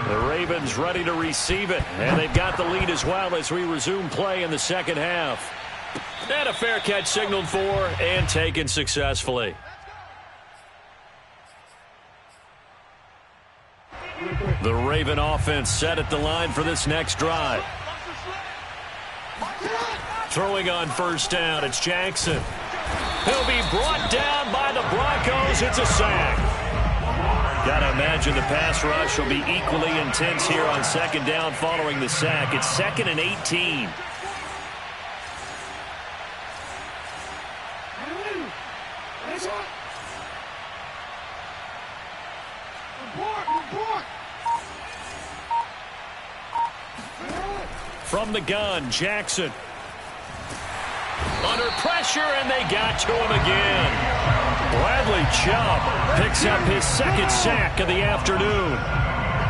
The Ravens ready to receive it, and they've got the lead as well as we resume play in the second half. And a fair catch signaled for and taken successfully. The Raven offense set at the line for this next drive. Throwing on first down, it's Jackson. He'll be brought down by the Broncos. It's a sack. Gotta imagine the pass rush will be equally intense here on second down following the sack. It's 2nd and 18. From the gun, Jackson. Under pressure, and they got to him again. Bradley Chubb picks up his second sack of the afternoon.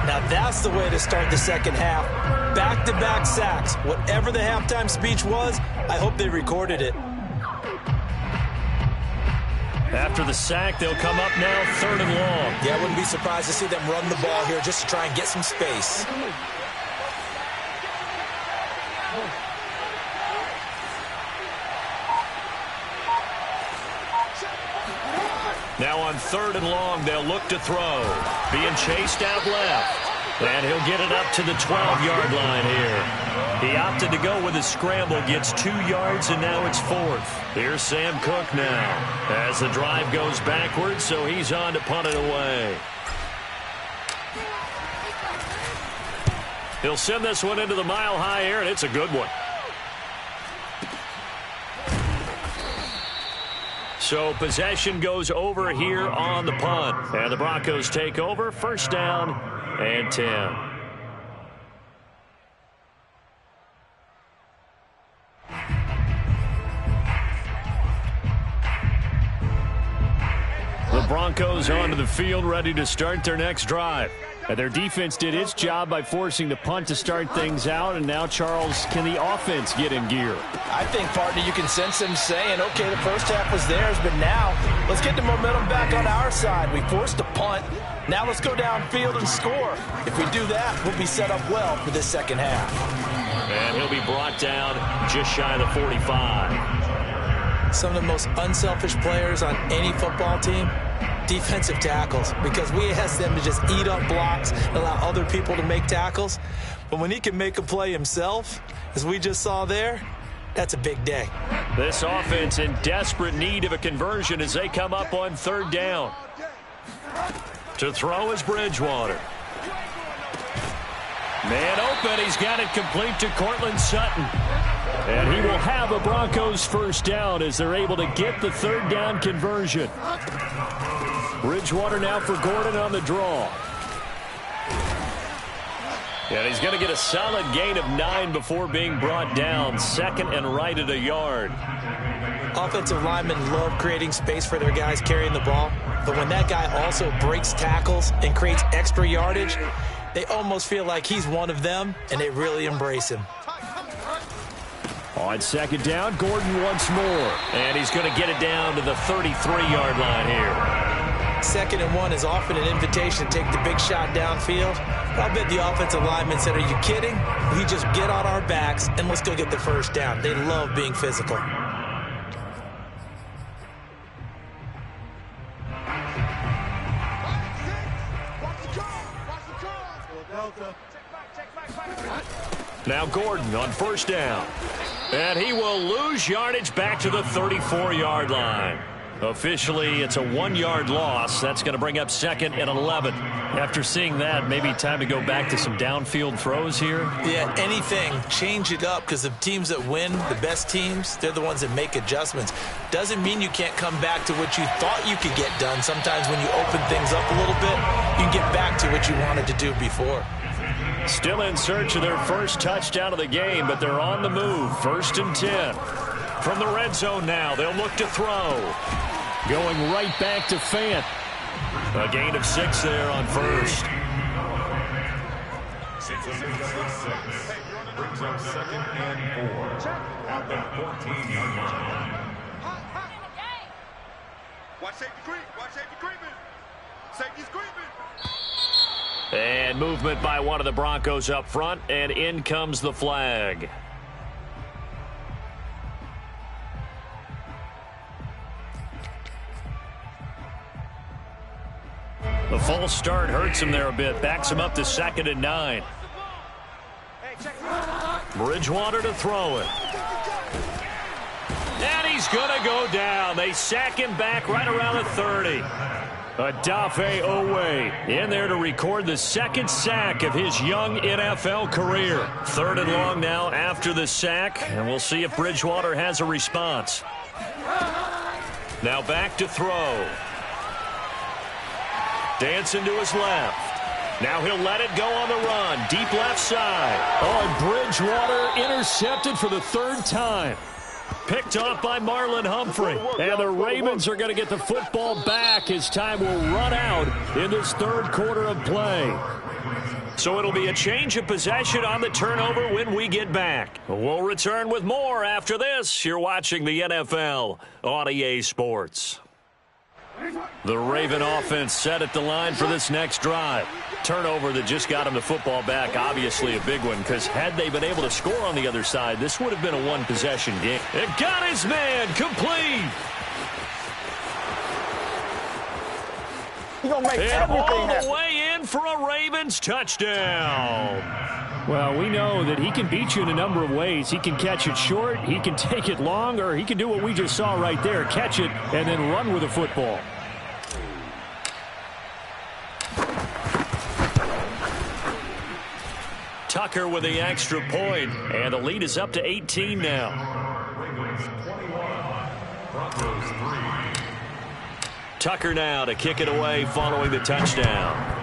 Now that's the way to start the second half. Back-to-back sacks. Whatever the halftime speech was, I hope they recorded it. After the sack, they'll come up now 3rd and long. Yeah, I wouldn't be surprised to see them run the ball here just to try and get some space. Now on 3rd and long, they'll look to throw. Being chased out left. And he'll get it up to the 12-yard line here. He opted to go with a scramble, gets 2 yards, and now it's 4th. Here's Sam Cook now as the drive goes backwards, so he's on to punt it away. He'll send this one into the mile-high air, and it's a good one. So possession goes over here on the punt. And the Broncos take over, 1st down and 10. The Broncos onto the field, ready to start their next drive. And their defense did its job by forcing the punt to start things out. And now, Charles, can the offense get in gear? I think, partner, you can sense them saying, okay, the first half was theirs, but now let's get the momentum back on our side. We forced a punt. Now let's go downfield and score. If we do that, we'll be set up well for this second half. And he'll be brought down just shy of the 45. Some of the most unselfish players on any football team, defensive tackles, because we ask them to just eat up blocks and allow other people to make tackles. But when he can make a play himself, as we just saw there, that's a big day. This offense in desperate need of a conversion as they come up on 3rd down. To throw is Bridgewater. Man open, he's got it complete to Cortland Sutton. And he will have a Broncos 1st down as they're able to get the 3rd down conversion. Bridgewater now for Gordon on the draw. And he's going to get a solid gain of 9 before being brought down. 2nd and right at a yard. Offensive linemen love creating space for their guys carrying the ball. But when that guy also breaks tackles and creates extra yardage, they almost feel like he's one of them, and they really embrace him. On 2nd down, Gordon once more. And he's going to get it down to the 33-yard line here. 2nd and 1 is often an invitation to take the big shot downfield. But I bet the offensive linemen said, are you kidding? We just get on our backs and let's go get the 1st down. They love being physical. Now Gordon on 1st down. And he will lose yardage back to the 34-yard line. Officially, it's a 1-yard loss. That's going to bring up 2nd and 11. After seeing that, maybe time to go back to some downfield throws here. Yeah, anything. Change it up, because the teams that win, the best teams, they're the ones that make adjustments. Doesn't mean you can't come back to what you thought you could get done. Sometimes when you open things up a little bit, you can get back to what you wanted to do before. Still in search of their first touchdown of the game, but they're on the move. 1st and 10. From the red zone now, they'll look to throw. Going right back to Fant. A gain of 6 there on 1st. Brings up 2nd and 4 at the 14-yard line. Watch safety creep. Watch safety creeping. And movement by one of the Broncos up front, and in comes the flag. The false start hurts him there a bit, backs him up to 2nd and 9. Bridgewater to throw it. And he's going to go down. They sack him back right around the 30. Odafe Oweh in there to record the 2nd sack of his young NFL career. 3rd and long now after the sack, and we'll see if Bridgewater has a response. Now back to throw. Dancing to his left. Now he'll let it go on the run. Deep left side. Oh, and Bridgewater intercepted for the 3rd time. Picked off by Marlon Humphrey. And the Ravens are going to get the football back as time will run out in this 3rd quarter of play. So it'll be a change of possession on the turnover when we get back. We'll return with more after this. You're watching the NFL on EA Sports. The Raven offense set at the line for this next drive. Turnover that just got him the football back, obviously a big one, because had they been able to score on the other side, this would have been a one-possession game. It got his man complete. And all the way in for a Ravens touchdown. Well, we know that he can beat you in a number of ways. He can catch it short, he can take it long, or he can do what we just saw right there, catch it and then run with the football. Tucker with the extra point, and the lead is up to 18 now. Tucker now to kick it away following the touchdown.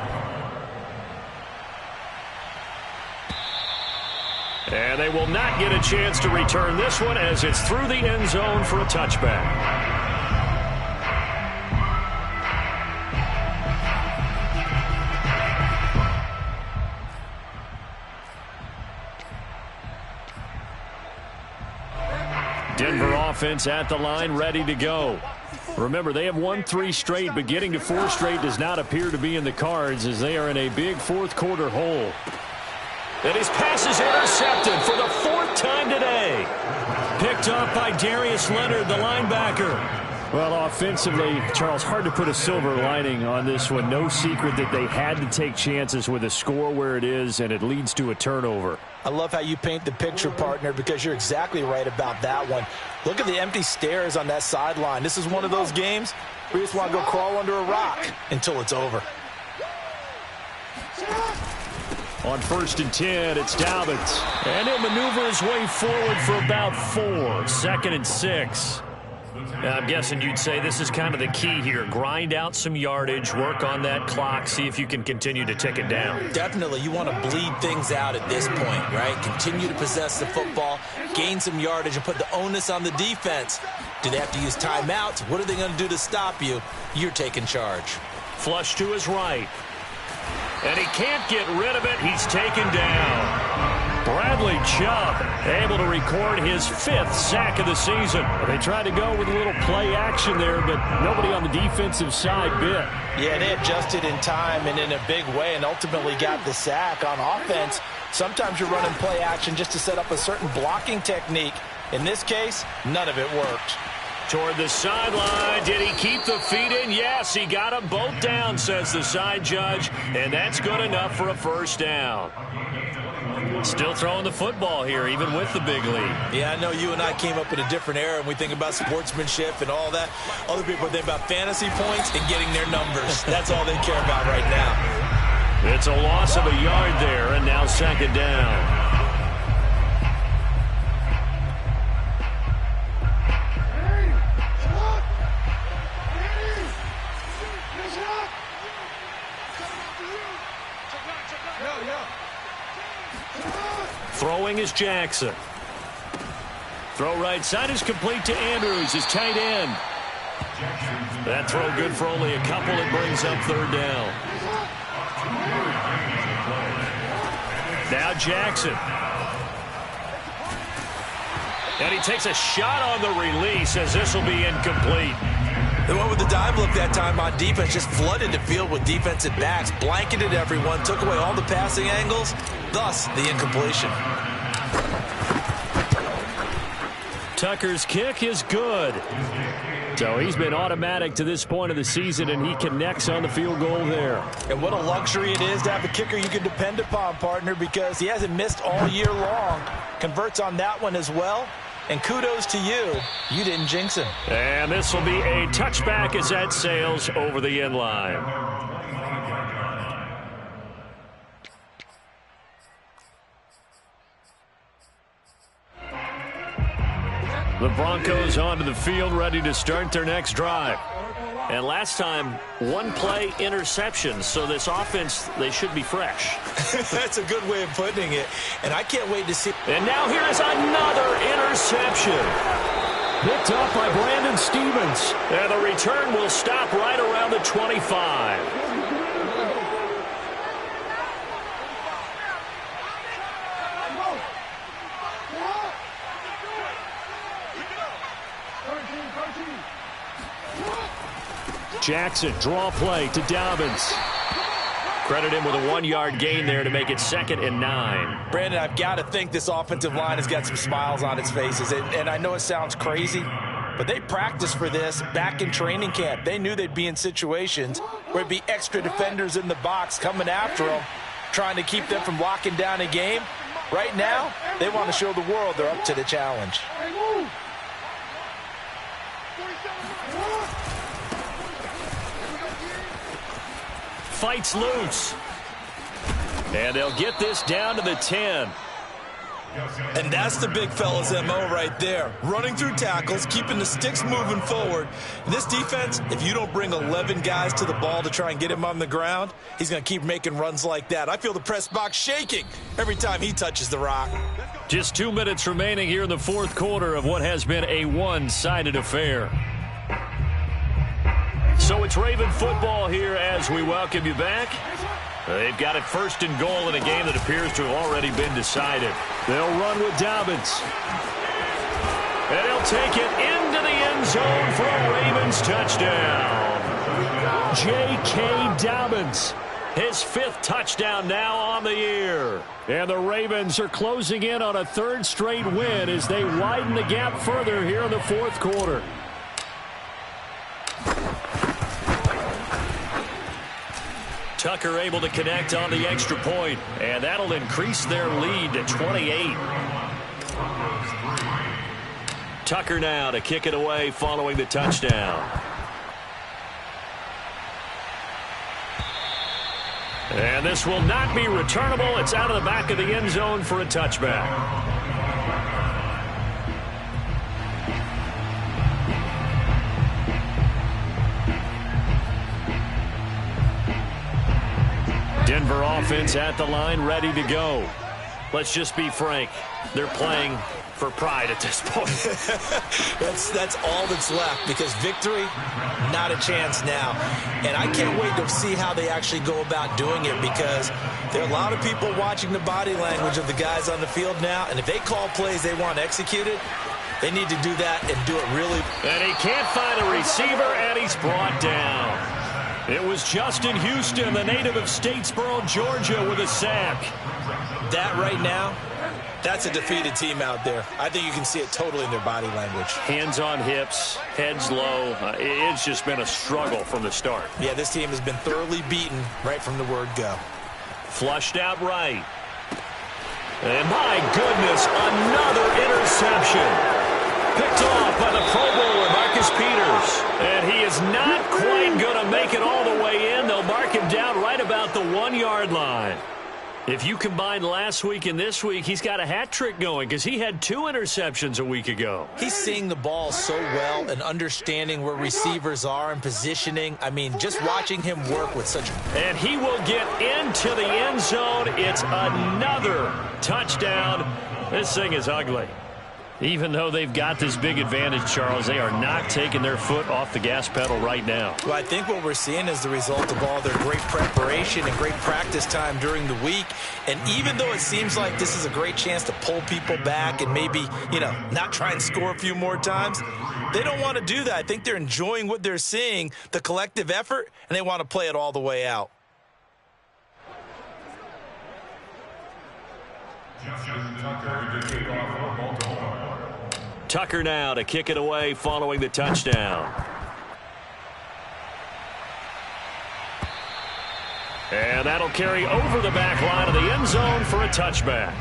And they will not get a chance to return this one as it's through the end zone for a touchback. Denver offense at the line, ready to go. Remember, they have won 3 straight, but getting to 4 straight does not appear to be in the cards as they are in a big 4th quarter hole. And his pass is intercepted for the 4th time today. Picked up by Darius Leonard, the linebacker. Well, offensively, Charles, hard to put a silver lining on this one. No secret that they had to take chances with a score where it is, and it leads to a turnover. I love how you paint the picture, partner, because you're exactly right about that one. Look at the empty stares on that sideline. This is one of those games where you just want to go crawl under a rock until it's over. On 1st and 10, it's Dobbins. And he'll maneuver his way forward for about 4. 2nd and 6. I'm guessing you'd say this is kind of the key here. Grind out some yardage, work on that clock, see if you can continue to tick it down. Definitely. You want to bleed things out at this point, right? Continue to possess the football, gain some yardage, and put the onus on the defense. Do they have to use timeouts? What are they going to do to stop you? You're taking charge. Flush to his right. And he can't get rid of it. He's taken down. Bradley Chubb able to record his 5th sack of the season. They tried to go with a little play action there, but nobody on the defensive side bit. Yeah, they adjusted in time and in a big way and ultimately got the sack. On offense, sometimes you're running play action just to set up a certain blocking technique. In this case, none of it worked. Toward the sideline. Did he keep the feet in? Yes, he got them both down, says the side judge, and that's good enough for a 1st down. Still throwing the football here, even with the big lead. Yeah, I know you and I came up in a different era, and we think about sportsmanship and all that. Other people think about fantasy points and getting their numbers. That's all they care about right now. It's a loss of a yard there, and now 2nd down. Throwing is Jackson. Throw right side is complete to Andrews, his tight end. That throw good for only a couple. It brings up 3rd down. Now Jackson. And he takes a shot on the release as this will be incomplete. They went with the dive look that time on defense, just flooded the field with defensive backs, blanketed everyone, took away all the passing angles, thus the incompletion. Tucker's kick is good. So he's been automatic to this point of the season, and he connects on the field goal there. And what a luxury it is to have a kicker you can depend upon, partner, because he hasn't missed all year long. Converts on that one as well. And kudos to you. You didn't jinx him. And this will be a touchback as that sails over the end line. The Broncos onto the field, ready to start their next drive. And last time, one play interception. So this offense, they should be fresh. That's a good way of putting it. And I can't wait to see. And now here is another interception. Picked up by Brandon Stephens. And the return will stop right around the 25. Jackson, draw play to Dobbins. Credit him with a 1-yard gain there to make it 2nd and 9. Brandon, I've got to think this offensive line has got some smiles on its faces. And I know it sounds crazy, but they practiced for this back in training camp. They knew they'd be in situations where it'd be extra defenders in the box coming after them, trying to keep them from locking down a game. Right now, they want to show the world they're up to the challenge. Fights loose. And they'll get this down to the 10. And that's the big fella's MO right there. Running through tackles, keeping the sticks moving forward. This defense, if you don't bring 11 guys to the ball to try and get him on the ground, he's going to keep making runs like that. I feel the press box shaking every time he touches the rock. Just 2 minutes remaining here in the fourth quarter of what has been a one-sided affair. So it's Raven football here as we welcome you back. They've got it 1st and goal in a game that appears to have already been decided. They'll run with Dobbins. And he'll take it into the end zone for a Ravens touchdown. J.K. Dobbins, his 5th touchdown now on the year. And the Ravens are closing in on a 3rd straight win as they widen the gap further here in the fourth quarter. Tucker able to connect on the extra point, and that'll increase their lead to 28. Tucker now to kick it away following the touchdown. And this will not be returnable. It's out of the back of the end zone for a touchback. Denver offense at the line, ready to go. Let's just be frank. They're playing for pride at this point. That's all that's left, because victory, not a chance now. And I can't wait to see how they actually go about doing it, because there are a lot of people watching the body language of the guys on the field now, and if they call plays they want executed, they need to do that and do it really. And he can't find a receiver, and he's brought down. It was Justin Houston, the native of Statesboro, Georgia, with a sack. That right now, that's a defeated team out there. I think you can see it totally in their body language. Hands on hips, heads low. It's just been a struggle from the start. Yeah, this team has been thoroughly beaten right from the word go. Flushed out right. And my goodness, another interception. Picked off by the Pro Bowler, Marcus Peters. And he is not quite going to make it all the way in. They'll mark him down right about the 1-yard line. If you combine last week and this week, he's got a hat trick going, because he had 2 interceptions a week ago. He's seeing the ball so well and understanding where receivers are and positioning. I mean, just watching him work with such. And he will get into the end zone. It's another touchdown. This thing is ugly. Even though they've got this big advantage, Charles, they are not taking their foot off the gas pedal right now. Well, I think what we're seeing is the result of all their great preparation and great practice time during the week. And even though it seems like this is a great chance to pull people back and maybe, not try and score a few more times, they don't want to do that. I think they're enjoying what they're seeing, the collective effort, and they want to play it all the way out. Tucker now to kick it away following the touchdown. And that'll carry over the back line of the end zone for a touchback.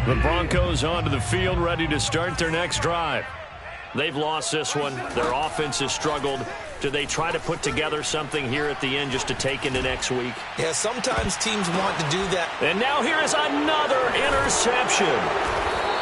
The Broncos onto the field, ready to start their next drive. They've lost this one. Their offense has struggled. Do they try to put together something here at the end just to take into next week? Yeah, sometimes teams want to do that. And now here is another interception.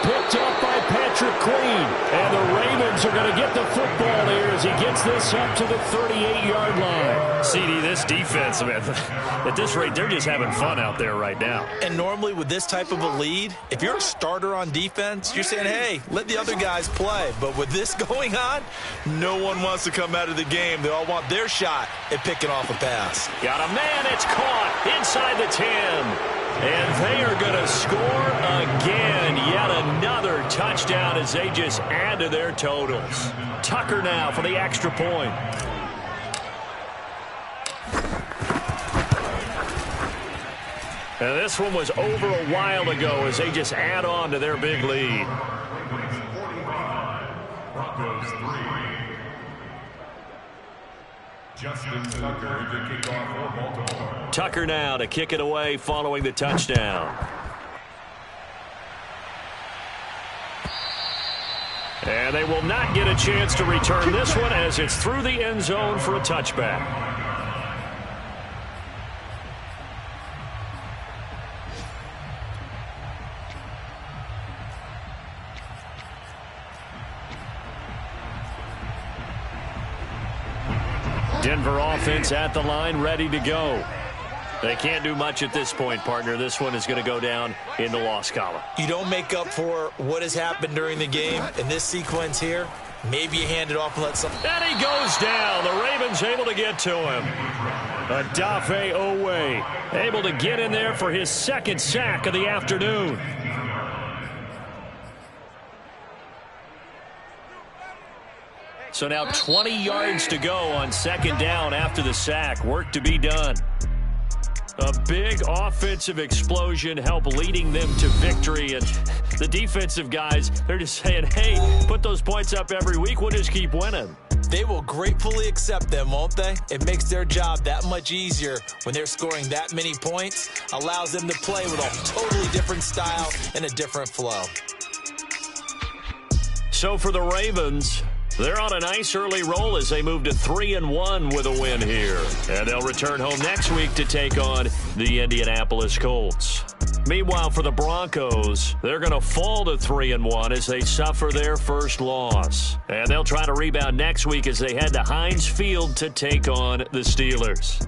Picked up by Patrick Queen. And the Ravens are going to get the football here as he gets this up to the 38-yard line. CD, this defense, man, at this rate, they're just having fun out there right now. And normally with this type of a lead, if you're a starter on defense, you're saying, hey, let the other guys play. But with this going on, no one wants to come out of the game. They all want their shot at picking off a pass. Got a man, it's caught inside the 10. And they are going to score again. Yet another touchdown as they just add to their totals. Tucker now for the extra point. And this one was over a while ago as they just add on to their big lead. Broncos 3. Justin Tucker to kick off for Baltimore. Tucker now to kick it away following the touchdown. And they will not get a chance to return this one as it's through the end zone for a touchback. Denver offense at the line, ready to go. They can't do much at this point, partner. This one is going to go down in the loss column. You don't make up for what has happened during the game in this sequence here. Maybe you hand it off and let some. And he goes down. The Ravens able to get to him. Odafe Oweh able to get in there for his second sack of the afternoon. So now 20 yards to go on second down after the sack. Work to be done. A big offensive explosion helped leading them to victory. And the defensive guys, they're just saying, hey, put those points up every week. We'll just keep winning. They will gratefully accept them, won't they? It makes their job that much easier when they're scoring that many points. Allows them to play with a totally different style and a different flow. So for the Ravens, they're on a nice early roll as they move to 3-1 with a win here. And they'll return home next week to take on the Indianapolis Colts. Meanwhile, for the Broncos, they're going to fall to 3-1 as they suffer their first loss. And they'll try to rebound next week as they head to Heinz Field to take on the Steelers.